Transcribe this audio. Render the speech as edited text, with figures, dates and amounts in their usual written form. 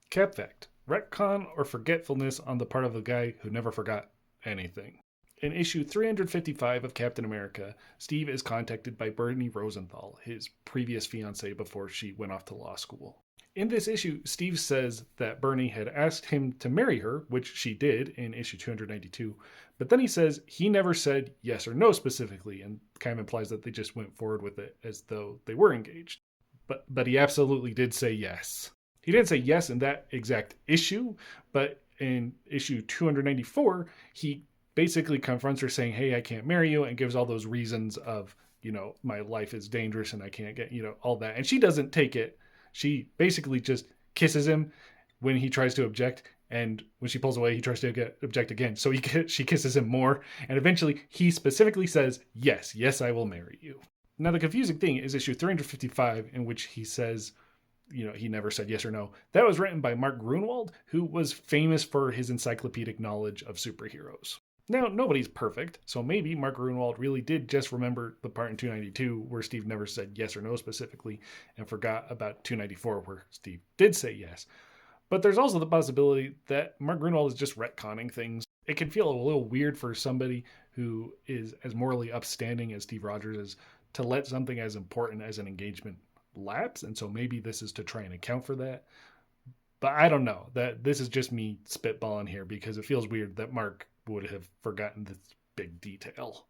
Cap fact: retcon or forgetfulness on the part of the guy who never forgot anything. In issue 355 of Captain America, Steve is contacted by Bernie Rosenthal, his previous fiancée before she went off to law school. In this issue, Steve says that Bernie had asked him to marry her, which she did in issue 292, but then he says he never said yes or no specifically, and kind of implies that they just went forward with it as though they were engaged. But he absolutely did say yes. He didn't say yes in that exact issue, but in issue 294, he basically confronts her saying, hey, I can't marry you, and gives all those reasons of, my life is dangerous and I can't get, all that. And she doesn't take it. She basically just kisses him when he tries to object. And when she pulls away, he tries to object again. So she kisses him more. And eventually he specifically says, yes, I will marry you. Now, the confusing thing is issue 355, in which he says, he never said yes or no. That was written by Mark Gruenwald, who was famous for his encyclopedic knowledge of superheroes. Now, nobody's perfect, so maybe Mark Gruenwald really did just remember the part in 292 where Steve never said yes or no specifically, and forgot about 294 where Steve did say yes. But there's also the possibility that Mark Gruenwald is just retconning things. It can feel a little weird for somebody who is as morally upstanding as Steve Rogers is to let something as important as an engagement lapse, and so maybe this is to try and account for that. But I don't know. That this is just me spitballing here because it feels weird that Mark would have forgotten this big detail.